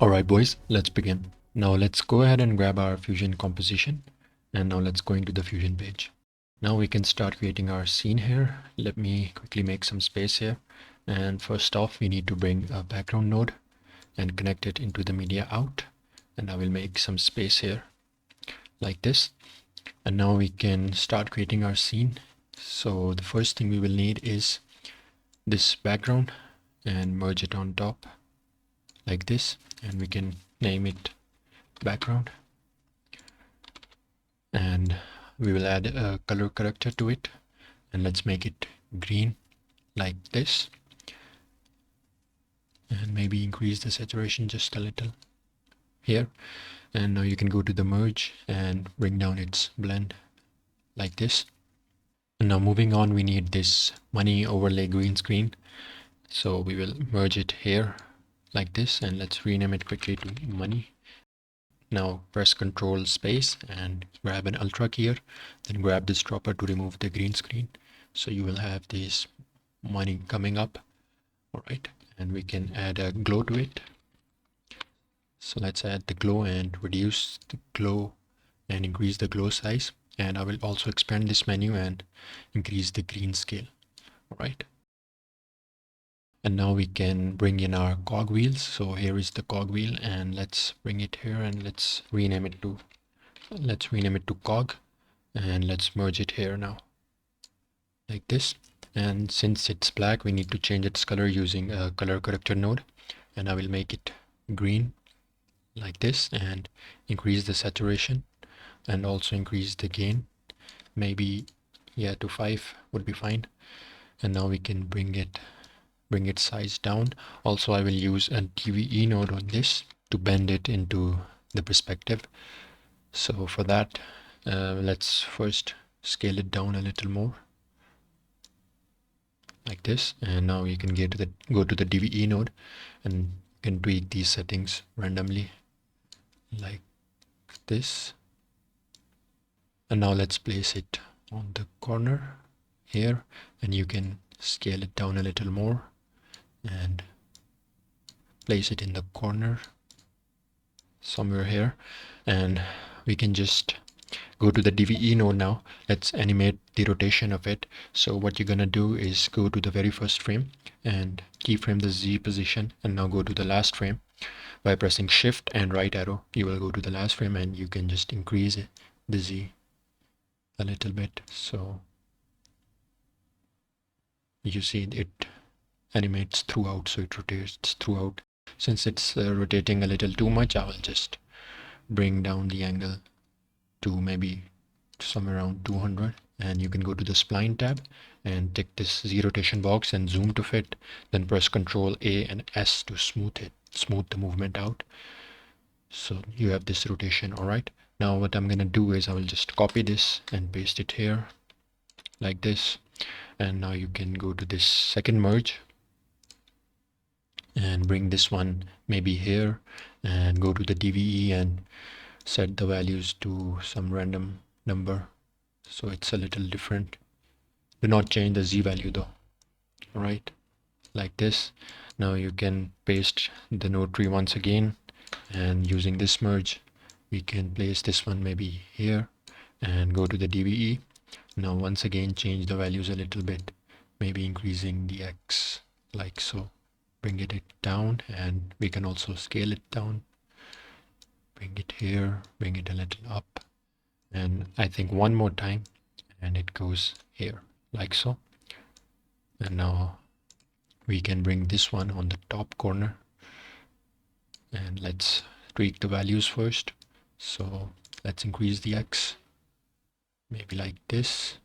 Alright boys, let's begin. Now let's go ahead and grab our Fusion composition, and now let's go into the Fusion page. Now we can start creating our scene here. Let me quickly make some space here. And first off, we need to bring a background node and connect it into the media out. And I will make some space here like this. And now we can start creating our scene. So the first thing we will need is this background and merge it on top like this, and we can name it background, and we will add a color corrector to it, and let's make it green like this, and maybe increase the saturation just a little here. And now you can go to the merge and bring down its blend like this. And now moving on, we need this money overlay green screen, so we will merge it here like this, and let's rename it quickly to money. Now press Ctrl space and grab an Ultra key here, then grab this dropper to remove the green screen, so you will have this money coming up. Alright, and we can add a glow to it. So let's add the glow and reduce the glow and increase the glow size, and I will also expand this menu and increase the green scale. Alright, and now we can bring in our cog wheels. So here is the cog wheel, and let's bring it here and let's rename it to cog, and let's merge it here now like this. And since it's black, we need to change its color using a color corrector node, and I will make it green like this and increase the saturation and also increase the gain, maybe to 5 would be fine. And now we can bring its size down. Also, I will use a DVE node on this to bend it into the perspective. So for that, let's first scale it down a little more like this. And now you can go to the DVE node and can tweak these settings randomly like this. And now let's place it on the corner here, and you can scale it down a little more and place it in the corner somewhere here. And we can just go to the DVE node now. Let's animate the rotation of it. So what you're gonna do is go to the very first frame and keyframe the Z position, and now go to the last frame. By pressing shift and right arrow, you will go to the last frame, and you can just increase the Z a little bit. So you see it animates throughout, so it rotates throughout. Since it's rotating a little too much, I will just bring down the angle to maybe somewhere around 200, and you can go to the spline tab and tick this Z rotation box and zoom to fit, then press Ctrl A and S to smooth the movement out, so you have this rotation. Alright, now what I'm gonna do is I will just copy this and paste it here like this. And now you can go to this second merge and bring this one maybe here, and go to the DVE and set the values to some random number so it's a little different. Do not change the Z value though. Alright, like this. Now you can paste the node tree once again, and using this merge we can place this one maybe here and go to the DVE. Now once again change the values a little bit, maybe increasing the X like so. Bring it down, and we can also scale it down. Bring it here, bring it a little up, and I think one more time, and it goes here like so. And now we can bring this one on the top corner, and let's tweak the values first. So let's increase the X maybe like this,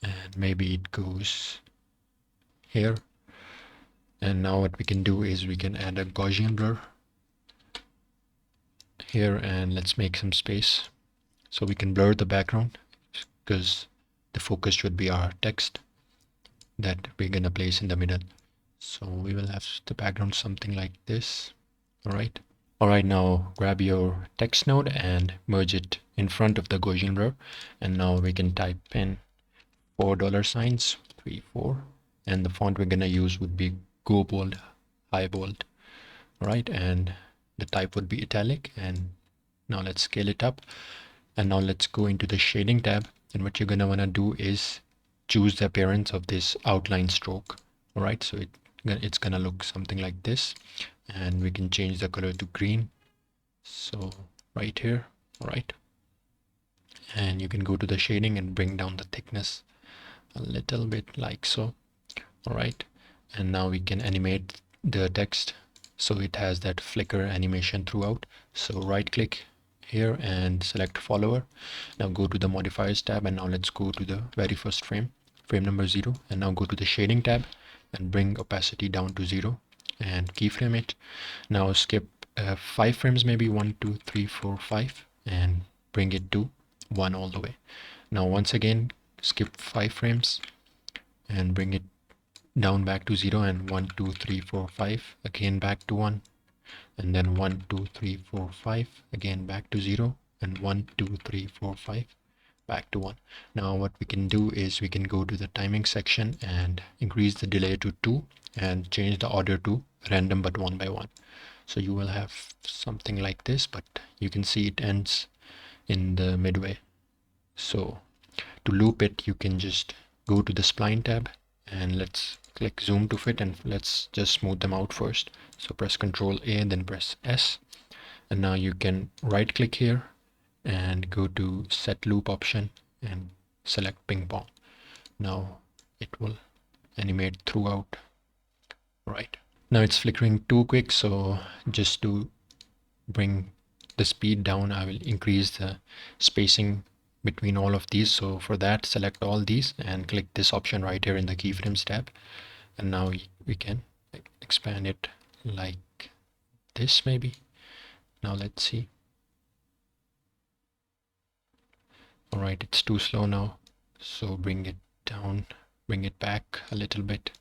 and maybe it goes here. And now what we can do is we can add a Gaussian blur here, and let's make some space so we can blur the background, because the focus should be our text that we're gonna place in the middle. So we will have the background something like this. Alright, now grab your text node and merge it in front of the Gaussian blur, and now we can type in $4 3 4, and the font we're gonna use would be Go Bold High Bold. right? And the type would be italic. And now let's scale it up. And now let's go into the shading tab. And what you're gonna wanna do is choose the appearance of this outline stroke. All right, so it's gonna look something like this. And we can change the color to green. So right here, all right. And you can go to the shading and bring down the thickness a little bit like so. All right, and now we can animate the text so it has that flicker animation throughout. So right click here and select follower. Now go to the modifiers tab, and now let's go to the very first frame number 0, and now go to the shading tab and bring opacity down to 0 and keyframe it. Now skip 5 frames, maybe 1 2 3 4 5, and bring it to 1 all the way. Now once again skip 5 frames and bring it down back to 0, and 1 2 3 4 5, again back to 1, and then 1 2 3 4 5, again back to 0, and 1 2 3 4 5, back to 1. Now what we can do is we can go to the timing section and increase the delay to 2 and change the order to random but 1 by 1. So you will have something like this, but you can see it ends in the midway. So to loop it, you can just go to the spline tab and let's click zoom to fit, and let's just smooth them out first. So press Ctrl A, then press S, and now you can right click here and go to set loop option and select ping pong. Now it will animate throughout. Right now it's flickering too quick, so just to bring the speed down, I will increase the spacing between all of these. So for that, select all these and click this option right here in the keyframes tab, and now we can expand it like this maybe. Now let's see. All right, it's too slow now, so bring it down, bring it back a little bit.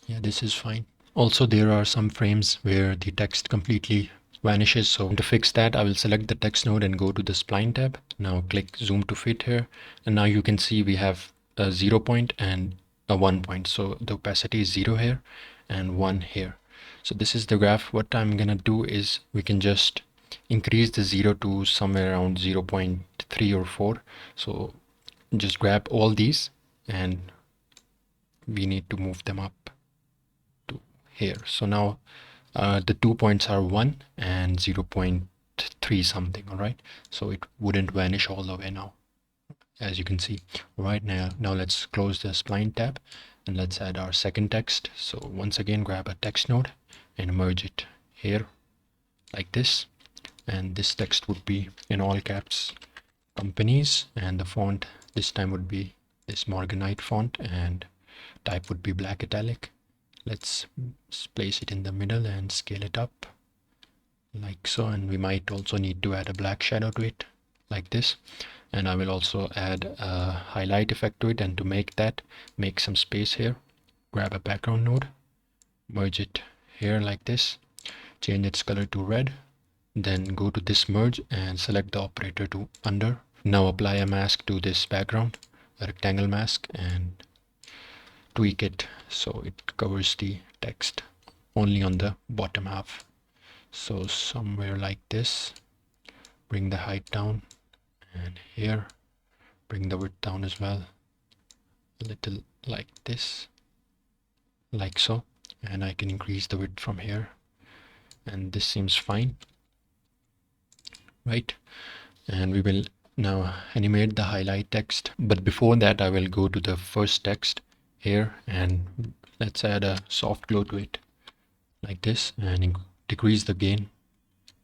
Yeah, this is fine. Also, there are some frames where the text completely vanishes, so to fix that, I will select the text node and go to the spline tab. Now click zoom to fit here, and now you can see we have a 0 point and a 1 point. So the opacity is 0 here and 1 here. So this is the graph. What I'm gonna do is we can just increase the 0 to somewhere around 0.3 or 4. So just grab all these and we need to move them up to here. So now the 2 points are 1 and 0.3 something. All right, so it wouldn't vanish all the way now, as you can see. All right, now let's close the spline tab and let's add our second text. So once again, grab a text node and merge it here like this, and this text would be in all caps companies, and the font this time would be this Morganite font, and type would be black italic. Let's place it in the middle and scale it up like so, and we might also need to add a black shadow to it like this, and I will also add a highlight effect to it. And to make that, make some space here, grab a background node, merge it here like this, change its color to red, then go to this merge and select the operator to under. Now apply a mask to this background, a rectangle mask, and tweak it so it covers the text only on the bottom half. So somewhere like this, bring the height down, and here bring the width down as well, a little like this, like so, and I can increase the width from here, and this seems fine, right? And we will now animate the highlight text, but before that I will go to the first text here and let's add a soft glow to it like this, and decrease the gain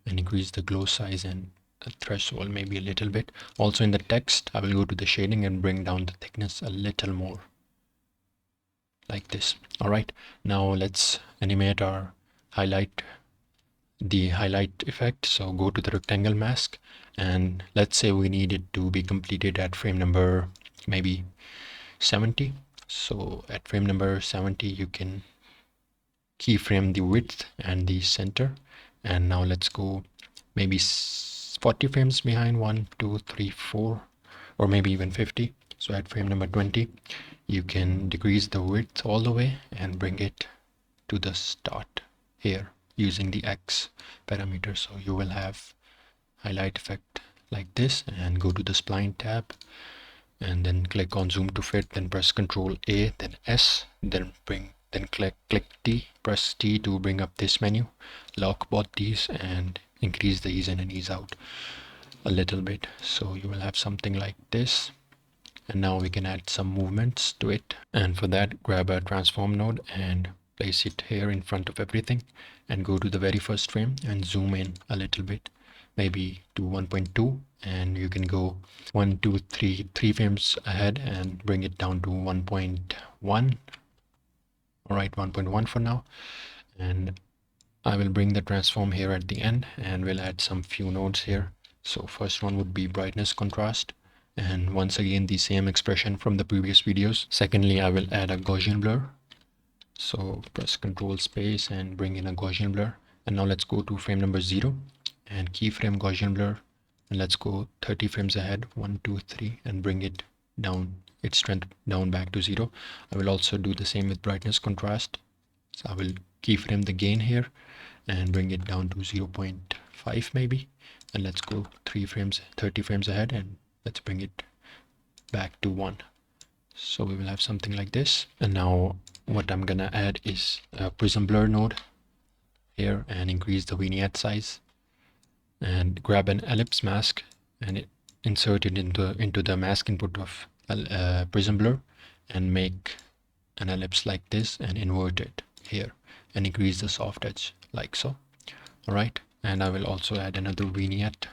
and increase the glow size and the threshold maybe a little bit. Also in the text, I will go to the shading and bring down the thickness a little more like this. All right, now let's animate our the highlight effect. So go to the rectangle mask, and let's say we need it to be completed at frame number maybe 70. So at frame number 70, you can keyframe the width and the center. And now let's go maybe 40 frames behind, 1 2 3 4, or maybe even 50. So at frame number 20, you can decrease the width all the way and bring it to the start here using the X parameter. So you will have highlight effect like this, and go to the spline tab and then click on zoom to fit, then press Ctrl A, then S, then click T, press T to bring up this menu, lock both these and increase the ease in and ease out a little bit. So you will have something like this. And now we can add some movements to it, and for that grab a transform node and place it here in front of everything, and go to the very first frame and zoom in a little bit, maybe to 1.2, and you can go 1 2 3 frames ahead and bring it down to 1.1. all right, 1.1 for now. And I will bring the transform here at the end, and we'll add some few nodes here. So first one would be brightness contrast, and once again the same expression from the previous videos. Secondly, I will add a Gaussian blur, so press Ctrl space and bring in a Gaussian blur. And now let's go to frame number 0 and keyframe Gaussian blur, and let's go 30 frames ahead, 1 2 3, and bring it down, its strength down back to 0. I will also do the same with brightness contrast, so I will keyframe the gain here and bring it down to 0.5 maybe, and let's go 30 frames ahead, and let's bring it back to 1. So we will have something like this. And now what I'm gonna add is a prism blur node here, and increase the vignette size, and grab an ellipse mask and insert it into the mask input of prism blur, and make an ellipse like this and invert it here and increase the soft edge like so. All right, and I will also add another vignette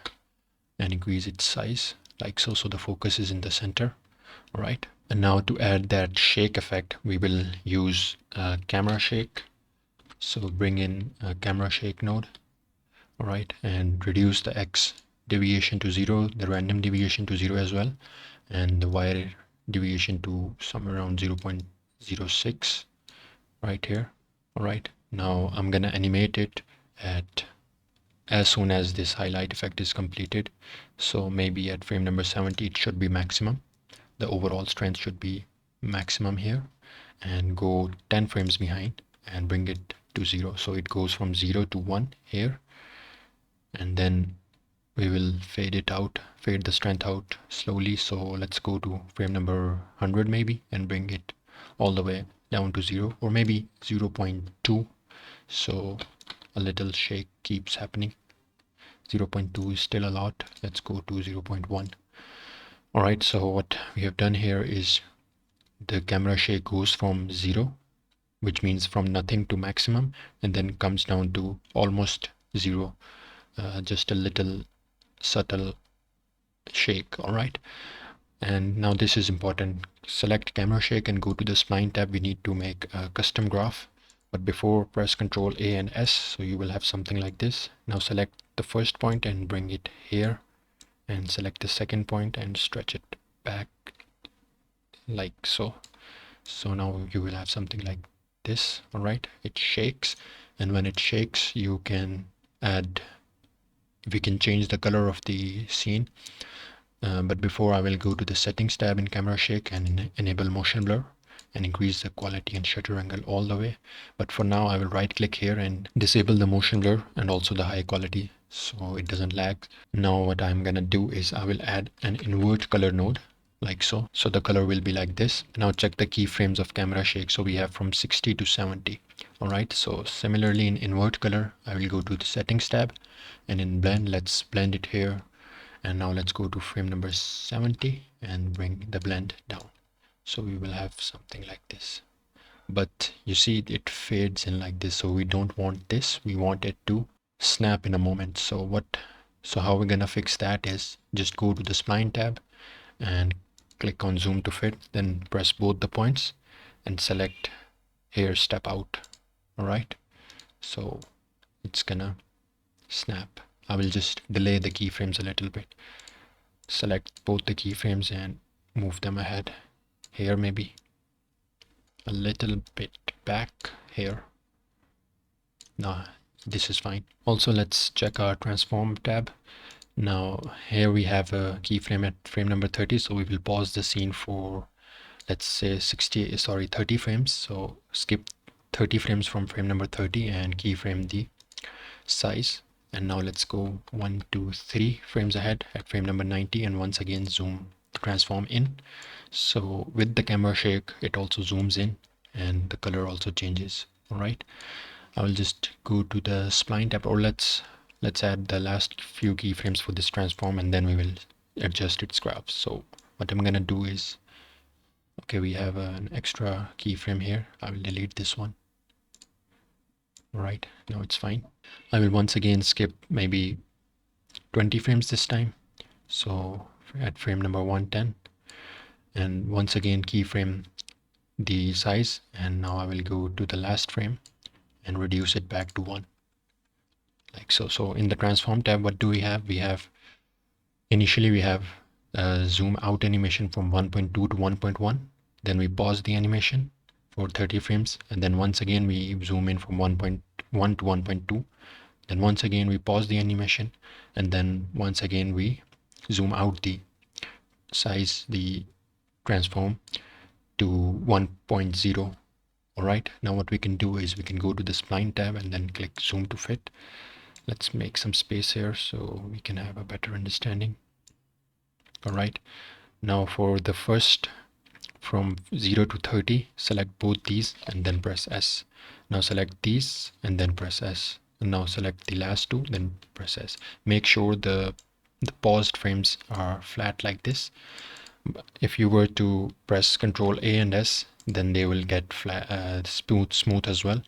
and increase its size like so, so the focus is in the center. All right, and now to add that shake effect, we will use a camera shake. So bring in a camera shake node. All right, and reduce the X deviation to 0, the random deviation to 0 as well, and the Y deviation to somewhere around 0.06 right here. All right, now I'm gonna animate it at as soon as this highlight effect is completed. So maybe at frame number 70 it should be maximum, the overall strength should be maximum here, and go 10 frames behind and bring it to 0, so it goes from 0 to 1 here. And then we will fade the strength out slowly. So let's go to frame number 100 maybe, and bring it all the way down to 0, or maybe 0.2, so a little shake keeps happening. 0.2 is still a lot. Let's go to 0.1. all right, so what we have done here is the camera shake goes from 0, which means from nothing to maximum, and then comes down to almost 0, just a little subtle shake. All right, and now this is important. Select camera shake and go to the spline tab. We need to make a custom graph, but before, press Ctrl A and S, so you will have something like this. Now select the first point and bring it here, and select the second point and stretch it back like so. So now you will have something like this. All right, it shakes, and when it shakes, you can add, we can change the color of the scene. But before, I will go to the settings tab in camera shake and enable motion blur and increase the quality and shutter angle all the way. But for now, I will right click here and disable the motion blur and also the high quality, so it doesn't lag. Now what I'm gonna do is I will add an invert color node like so. So the color will be like this. Now check the keyframes of camera shake. So we have from 60 to 70. All right, so similarly in invert color, I will go to the settings tab, and in blend, let's blend it here. And now let's go to frame number 70 and bring the blend down. So we will have something like this. But you see it fades in like this, so we don't want this. We want it to snap in a moment. So how we're gonna fix that is just go to the spline tab and click on zoom to fit, then press both the points and select here step out. All right, so it's gonna snap. I will just delay the keyframes a little bit. Select both the keyframes and move them ahead here, maybe a little bit back here. No, this is fine. Also, let's check our transform tab. Now here we have a keyframe at frame number 30, so we will pause the scene for, let's say 30 frames. So skip 30 frames from frame number 30 and keyframe the size. And now let's go 1 2 3 frames ahead at frame number 90 and once again zoom the transform in. So with the camera shake it also zooms in and the color also changes. All right, I will just go to the spline tab, or let's add the last few keyframes for this transform and then we will adjust its graphs. So what I'm gonna do is, okay, we have an extra keyframe here. I will delete this one. All right, now it's fine. I will once again skip maybe 20 frames this time. So at frame number 110 and once again keyframe the size, and now I will go to the last frame and reduce it back to 1 like so. So in the transform tab, what do we have? We have initially we have zoom out animation from 1.2 to 1.1, then we pause the animation for 30 frames and then once again we zoom in from 1.1 to 1.2, then once again we pause the animation and then once again we zoom out the size, the transform to 1.0. all right, now what we can do is we can go to the spline tab and then click zoom to fit. Let's make some space here so we can have a better understanding. All right, now for the first from 0 to 30, select both these and then press S. Now select these and then press S. And now select the last two, then press S. Make sure the paused frames are flat like this. If you were to press Ctrl A and S, then they will get flat, smooth as well.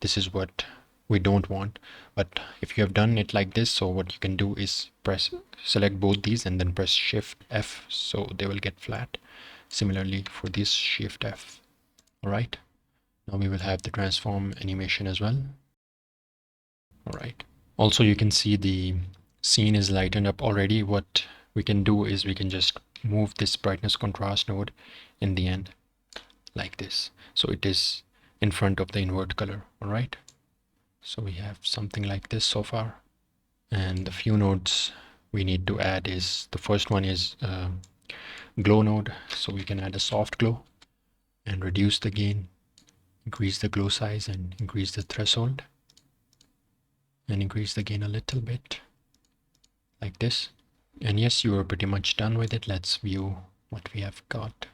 This is what we don't want. But if you have done it like this, so what you can do is select both these and then press Shift F, so they will get flat. Similarly for this, Shift F. All right, now we will have the transform animation as well. All right, also you can see the scene is lightened up already. What we can do is we can just move this brightness contrast node in the end like this, so it is in front of the invert color. All right, so we have something like this so far, and the few nodes we need to add is, the first one is glow node, so we can add a soft glow and reduce the gain, increase the glow size and increase the threshold and increase the gain a little bit like this. And yes, you are pretty much done with it. Let's view what we have got.